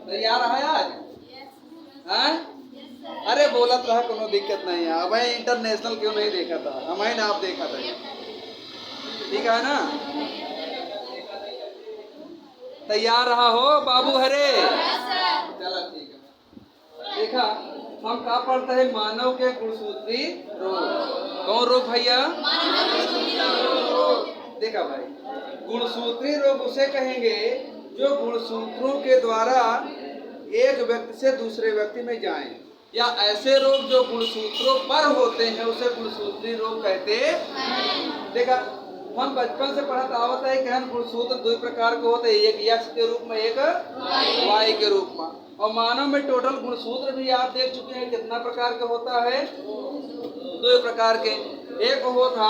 तैयार है आज? हैं? अरे बोलत रहा कोनो दिक्कत नहीं है। अब इंटरनेशनल क्यों नहीं देखा था, हमें आप देखा था, ठीक है ना? तैयार रहा हो बाबू हरे? चलो ठीक है। देखा हम क्या पढ़ते हैं, मानव के गुणसूत्री रोग। कौन रोग भैया? देखा भाई, गुणसूत्री रोग उसे कहेंगे जो गुणसूत्रों के द्वारा एक व्यक्ति से दूसरे व्यक्ति में जाएं, या ऐसे रोग जो गुणसूत्रों पर होते हैं उसे गुणसूत्री रोग कहते हैं। देखा हम बचपन से पढ़त आवत है कि गुणसूत्र दो प्रकार के होते हैं, एक यक्ष के रूप में, एक वाई के रूप में। और मानव में टोटल गुणसूत्र भी आप देख चुके हैं कितना प्रकार के होता है, दो प्रकार के। एक होता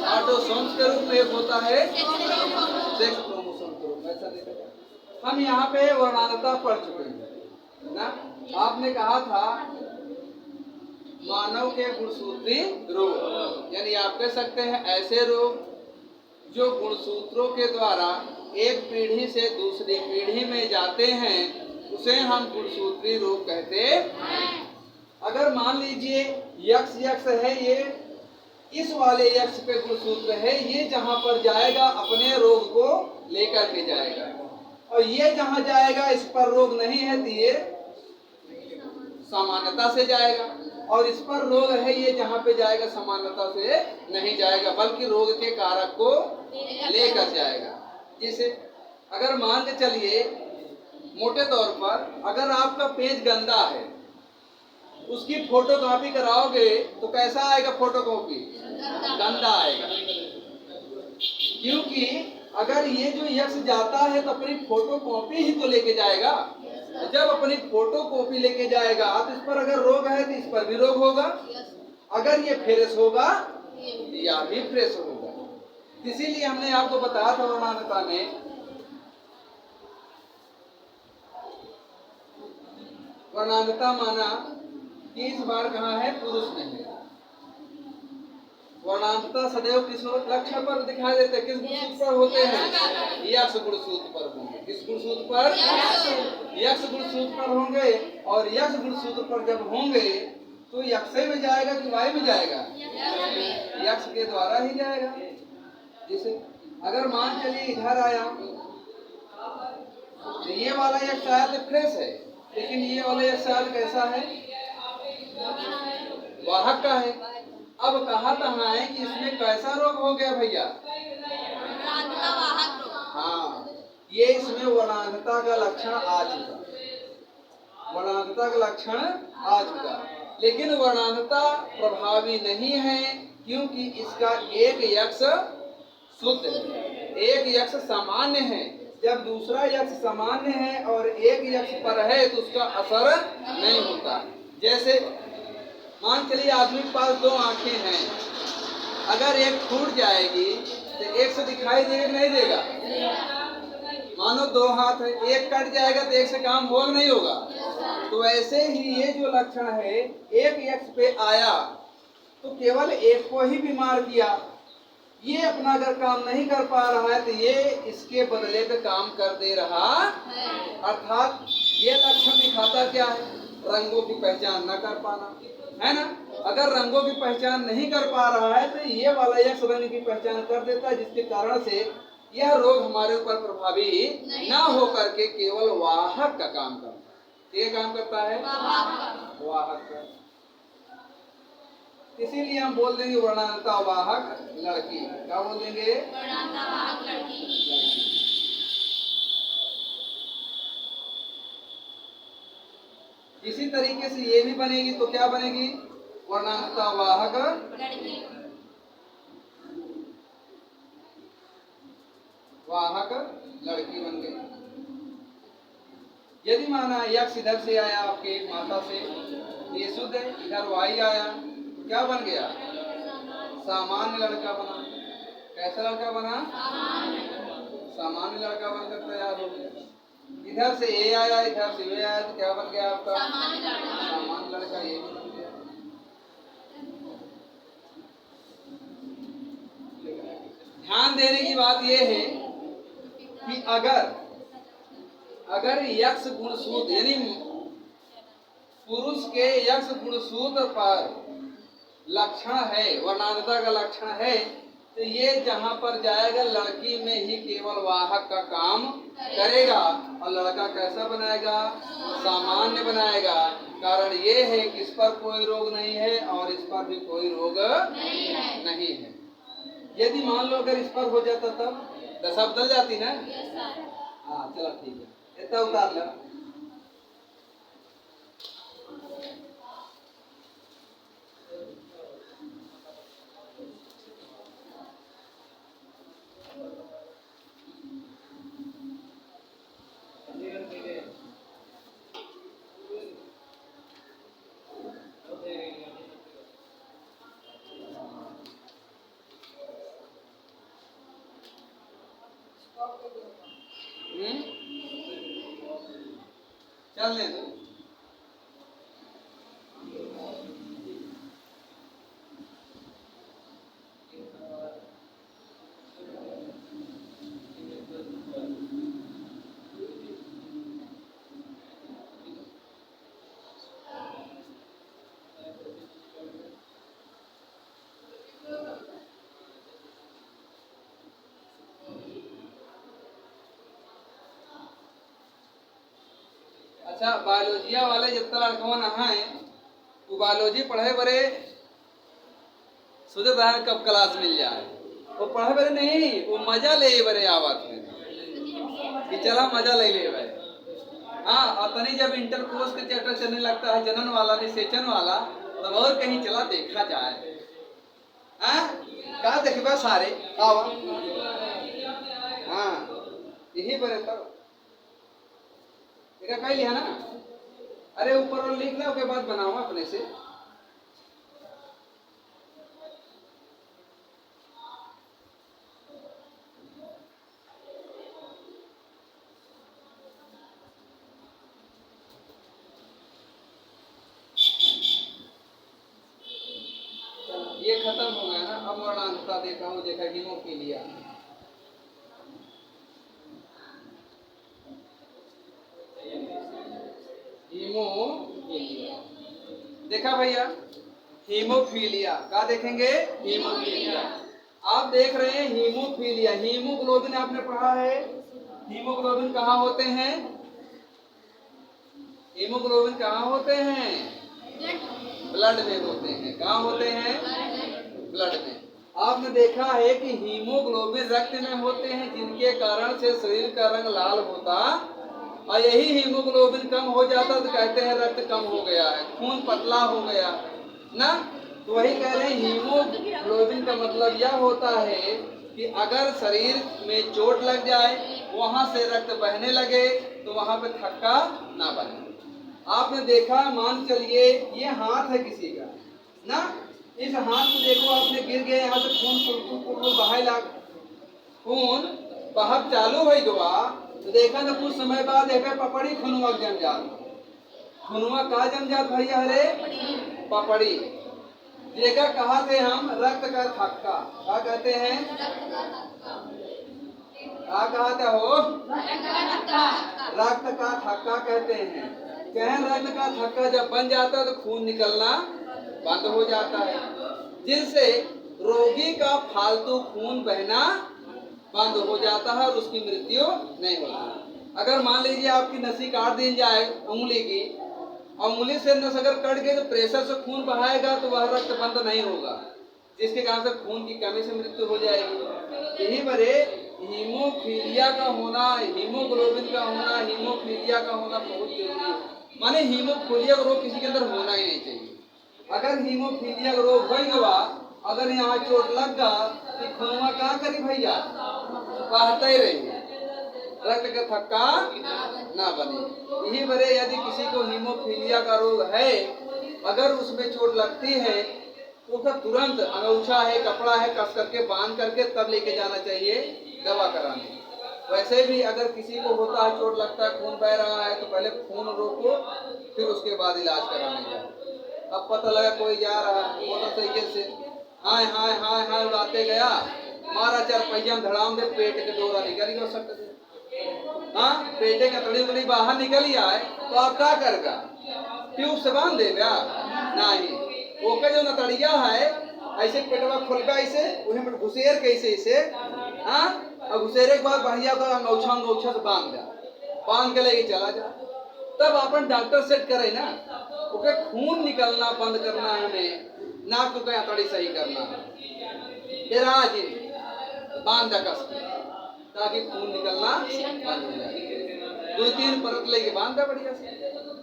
ऑटोसोम्स के रूप में, एक होता है सेक्स क्रोमोसोम के रूप में। ऐसा देखा हम यहाँ पे वर्णांतता पढ़ चुके हैं ना। आपने कहा था मानव के गुणसूत्री रोग, यानी आप कह सकते हैं ऐसे रोग जो गुणसूत्रों के द्वारा एक पीढ़ी से दूसरी पीढ़ी में जाते हैं उसे हम गुणसूत्री रोग कहते हैं। अगर मान लीजिए यक्ष है, ये इस वाले यक्ष पे गुणसूत्र है, ये जहां पर जाएगा अपने रोग को लेकर के जाएगा, और ये जहां जाएगा इस पर रोग नहीं है तो ये सामान्यता से जाएगा, और इस पर रोग है, ये जहां पे जाएगा सामान्यता से नहीं जाएगा बल्कि रोग के कारक को लेकर जाएगा। जैसे अगर मान के चलिए मोटे तौर पर, अगर आपका पेज गंदा है, उसकी फोटो कॉपी कराओगे तो कैसा आएगा? फोटो कॉपी गंदा आएगा, क्योंकि अगर ये जो यक्ष जाता है तो अपनी फोटो कॉपी ही तो लेके जाएगा। जब अपनी फोटो कॉपी लेके जाएगा तो इस पर अगर रोग है तो इस पर भी रोग होगा, अगर ये फ्रेश होगा या भी फ्रेश होगा। इसीलिए हमने आपको बताया था वर्णांतता में, वर्णांतता माना कि इस बार कहाँ है, पुरुष नहीं है। वर्णांतता सदैव किस लक्षण पर दिखाई देते हैं? किस गुणसूत्र पर होते हैं? यक्ष गुणसूत्र पर होंगे। किस गुणसूत्र पर? यक्ष गुणसूत्र पर होंगे। और यक्ष गुणसूत्र पर जब होंगे तो यक्ष में जाएगा कि वाई में जाएगा? यक्ष के द्वारा ही जाएगा। जैसे अगर मान चलिए इधर आया तो ये वाला यक्ष आया तो फ्रेश है, लेकिन ये वाला यक्ष आया कैसा है? वाहक का है। अब कहा था है कि इसमें कैसा रोग हो गया भैया? हाँ, ये इसमें वर्णांतता का लक्षण आ चुका, वर्णांतता का लक्षण आ चुका, लेकिन वर्णांतता प्रभावी नहीं है क्योंकि इसका एक यक्ष शुद्ध है, एक यक्ष सामान्य है। जब दूसरा यक्ष सामान्य है और एक यक्ष पर है तो उसका असर नहीं होता। जैसे मान चलिए आदमी के पास दो आंखें हैं, अगर एक फूट जाएगी तो एक से दिखाई देगा नहीं देगा? मानो दो हाथ है, एक कट जाएगा तो एक से काम होगा नहीं होगा? तो ऐसे ही ये जो लक्षण है, एक यक्ष पे आया तो केवल एक को ही बीमार किया, ये अपना अगर काम नहीं कर पा रहा है तो ये इसके बदले पे काम कर दे रहा। अर्थात ये लक्षण दिखाता क्या है? रंगों की पहचान न कर पाना, है ना। अगर रंगों की पहचान नहीं कर पा रहा है तो ये वाला यक्ष रंग की पहचान कर देता है, जिसके कारण से यह रोग हमारे ऊपर प्रभावी ना हो करके केवल वाहक का काम करता है। ये काम करता है वाहक का। इसीलिए हम बोल देंगे वर्णांतता वाहक लड़की। क्या बोल देंगे? वर्णांतता वाहक लड़की। इसी तरीके से ये भी बनेगी तो क्या बनेगी? वर्णांतता वाहक लड़की। वाहक लड़की बन गई। यदि माना यक्ष इधर से आया आपके माता से, ये शुद्ध है, इधर वाई आया तो क्या बन गया? सामान्य लड़का बना। कैसा लड़का बना? सामान्य लड़का बनकर तैयार हो गया। इधर से ए आया, इधर से वे आया तो क्या बन गया आपका? सामान्य लड़का। ये भी बन गया। ध्यान देने की बात यह है कि अगर यक्ष गुणसूत्र यानी पुरुष के यक्ष गुणसूत्र पर लक्षण है, वर्णांधता का लक्षण है, तो ये जहां पर जाएगा लड़की में ही केवल वाहक का काम करेगा और लड़का कैसा बनाएगा? सामान्य बनाएगा। कारण ये है कि इस पर कोई रोग नहीं है और इस पर भी कोई रोग नहीं है। यदि मान लो अगर इस पर हो जाता तब दशा बदल जाती ना। हाँ चलो ठीक है, इतना उतार लो। चलने दो। अच्छा बायोलॉजिया वाले जितना लड़कवा नहाए वो बायोलॉजी पढ़े बरे सोचता है कब क्लास मिल जाए। वो पढ़े बरे नहीं, वो मजा ले बरे आवत है कि चला मजा ले बरे। हाँ और तनी जब इंटर कोर्स के चैप्टर चलने लगता है जनन वाला निषेचन वाला, तब और कहीं चला देखा जाए। हाँ कहा देखबा सारे आओ। हाँ यही बरे तब कह लिया ना। अरे ऊपर और लिख लो, उसके बाद बनाओ अपने से। ये खत्म हो गया ना। अब वर्णांधता देखा हूँ, देखा हीमोफीलिया। हीमोफीलिया देखा भैया, हीमोफीलिया का देखेंगे? हीमोफीलिया। आप देख रहे हैं हीमोफीलिया। हीमोग्लोबिन आपने पढ़ा है। हीमोग्लोबिन कहाँ होते हैं? हीमोग्लोबिन कहाँ होते हैं? ब्लड में होते हैं। कहाँ होते हैं? ब्लड में। आपने देखा है कि हीमोग्लोबिन रक्त में होते हैं, जिनके कारण से शरीर का रंग लाल होता, और यही हीमोग्लोबिन कम हो जाता तो कहते हैं रक्त कम हो गया है, खून पतला हो गया ना। तो वही कह रहे हैं हीमोग्लोबिन का मतलब यह होता है कि अगर शरीर में चोट लग जाए, वहां से रक्त बहने लगे, तो वहां पे थक्का ना बने। आपने देखा, मान चलिए ये हाथ है किसी का ना, इस हाथ को देखो आपने गिर गए, यहाँ से खून बहाए लाग, खून बहब चालू हो गवा, तो देखा ना कुछ समय बाद देखा पपड़ी खुनवा जम जात। खुनवा का जम जात भैया? अरे पपड़ी। देखा कहा थे हम? रक्त का थक्का। क्या कहते हैं? क्या कहते हो? रक्त का थक्का कहते हैं। कहें रक्त का थक्का जब बन जाता है तो खून निकलना बंद हो जाता है, जिससे रोगी का फालतू खून बहना बंद हो जाता है और उसकी मृत्यु नहीं होती। अगर मान लीजिए आपकी नसी काट दी जाए उंगली की, उंगली से नस अगर कट गई तो प्रेशर से खून बहाएगा तो वह रक्त बंद नहीं होगा, जिसके कारण से खून की कमी से मृत्यु हो जाएगी। यही बरे हीमोफीलिया का होना, हीमोग्लोबिन का होना, हीमोफीलिया का होना बहुत जरूरी है। माने हीमोफीलिया का रोग किसी के अंदर होना ही नहीं चाहिए। अगर हीमोफीलिया का रोग होगा, अगर यहाँ चोट लग गया तो खूनवा क्या करी भैया? बहते रही, रक्त का थक्का ना बने। यही बरे यदि किसी को हीमोफीलिया का रोग है, अगर उसमें चोट लगती है तो उसका तुरंत अंगूछा है, कपड़ा है, कस करके बांध करके तब लेके जाना चाहिए दवा कराने। वैसे भी अगर किसी को होता है, चोट लगता है, खून बह रहा है, तो पहले खून रोको, फिर उसके बाद इलाज कराने जाओ। अब पता लगा कोई जा रहा है मोटरसाइकिल से, हाय हाय हाय हाय उड़ाते गया, मारा 4 पहिया धड़ाम दे, पेट के डोरा निकल गया सकते। हाँ पेटे का तड़ी उतड़ी बाहर निकल ही आए तो आप क्या करेगा? ट्यूब से बांध देगा? नहीं, ओके जो नतड़िया है ऐसे पेटवा खोलगा ऐसे उन्हें में घुसेर कैसे ऐसे, हाँ, और घुसेरे के बाद बढ़िया तो अंगौछा अंगौछा से बांध जा, बांध के लेके चला जा। तब अपन डॉक्टर सेट करे ना, ओके खून निकलना बंद करना है हमें, नाक तो क्या तड़ी सही करना है, फिर आज बांध जा कस ताकि खून निकलना बंद हो जाए। 2-3 परत लेके बांध दे बढ़िया से।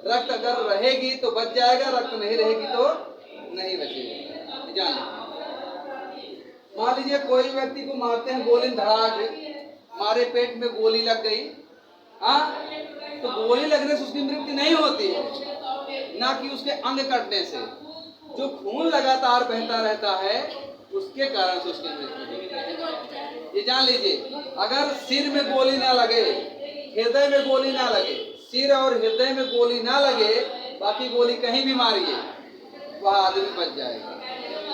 रक्त अगर रहेगी तो बच जाएगा, रक्त नहीं रहेगी तो नहीं बचेगा। जान मान लीजिए कोई व्यक्ति को मारते हैं गोली धड़ाक, मारे पेट में गोली लग गई, हाँ, तो गोली लगने से उसकी मृत्यु नहीं होती है, ना कि उसके अंग कटने से। जो खून लगातार बहता रहता है उसके कारण से उसकी मृत्यु होती है। ये जान लीजिए, अगर सिर में गोली ना लगे, हृदय में गोली ना लगे, सिर और हृदय में गोली ना लगे, बाकी गोली कहीं भी मारिए वह आदमी बच जाएगा।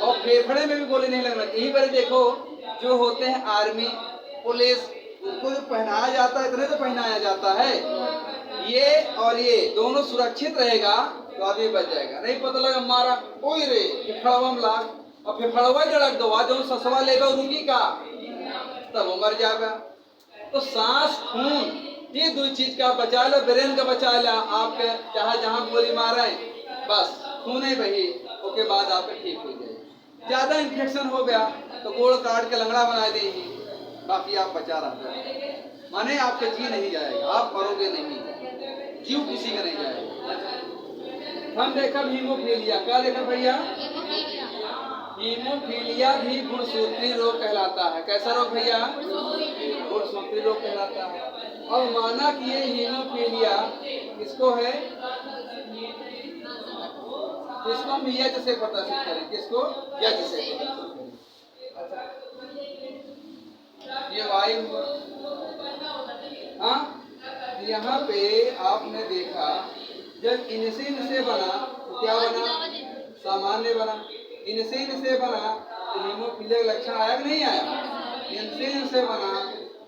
और फेफड़े में भी गोली नहीं लगना। यही पर देखो जो होते हैं आर्मी पुलिस, उनको जो पहनाया जाता है इतने तो पहनाया जाता है, ये और ये दोनों सुरक्षित रहेगा तो आदमी बच जाएगा। नहीं पता लगा मारा कोई रे फेफड़वा में लाग और फेफड़वा जड़क दवा जो ससवा लेगा रुकी का तब वो मर जाएगा। तो सांस खून ये 2 चीज का बचा लो, ब्रेन का बचा लो। आपके चाहे जहाँ गोली मारे बस खून ही बही, उसके बाद आप ठीक हो जाए। ज्यादा इन्फेक्शन हो गया तो गोड़ काट के लंगड़ा बना देगी, बाकी आप बचा रहते, माने आपका जी नहीं जाएगा, आप मरोगे नहीं, जीव किसी का नहीं जाएगा। हम देखा हीमोफीलिया, क्या देखा भैया? हीमोफीलिया भी गुणसूत्री रोग कहलाता है। कैसा रोग भैया? गुणसूत्री रोग कहलाता है। और माना कि ये हीमोफीलिया किसको है? किसको हम यच से प्रदर्शित करें? किसको? यच से। अच्छा, ये वायु हुआ, हाँ, यहाँ पे आपने देखा जब इनसिन से बना तो क्या बना? सामान्य बना। इनसिन से बना तो हीमोफीलिया का लक्षण आया कि नहीं आया? इनसिन से बना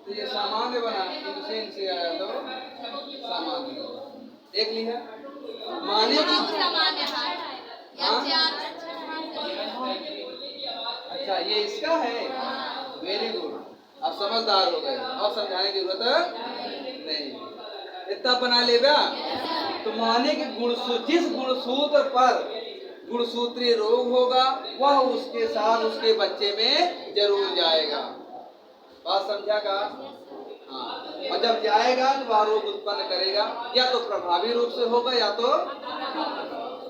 तो ये सामान्य बना, इनसिन से आया तो सामान्य बना। देख लिया? माने की अच्छा ये इसका है, वेरी गुड, आप समझदार हो गए, और समझाने की जरूरत नहीं, इतना बना लेगा। तो माने कि जिस गुणसूत्र पर गुणसूत्री रोग होगा वह उसके साथ उसके बच्चे में जरूर जाएगा। बात समझा का? हाँ, और जब जाएगा तो वह रोग उत्पन्न करेगा, या तो प्रभावी रूप से होगा या तो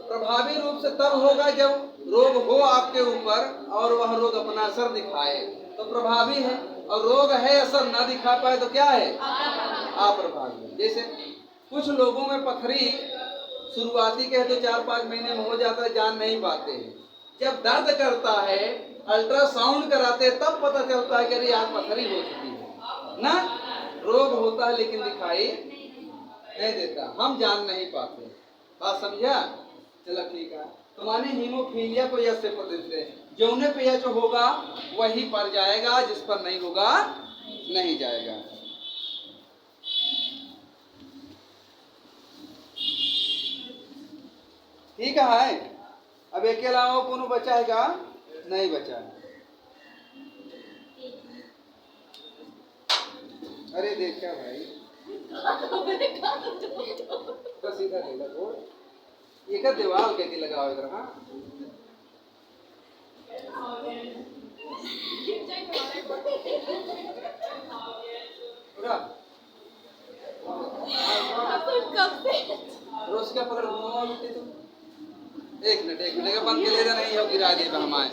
प्रभावी रूप से तब होगा जब रोग हो आपके ऊपर और वह रोग अपना असर दिखाए तो प्रभावी है, और रोग है असर ना दिखा पाए तो क्या है? अप्रभावी। जैसे कुछ लोगों में पथरी शुरुआती के तो 4-5 महीने में हो जाता है, जान नहीं पाते हैं। जब दर्द करता है अल्ट्रासाउंड कराते हैं तब पता चलता है कि अरे यार पथरी हो चुकी है ना। रोग होता है लेकिन दिखाई नहीं देता, हम जान नहीं पाते। बात समझा? चलो ठीक है। तो माने हीमोफीलिया को यश से प्रदर्शित है, जौने पे यश होगा वही पर जाएगा, जिस पर नहीं होगा नहीं जाएगा। ठीक है। अब एक के अलावा कोनो बचा है का? नहीं बचा है। अरे देखा भाई तो सीधा देखा तो एक दीवार के लगाओ इधर, हाँ रोज का पकड़ घुमाओ बेटे तुम। एक मिनट बंद के ले नहीं हो गिरा दे हमारे।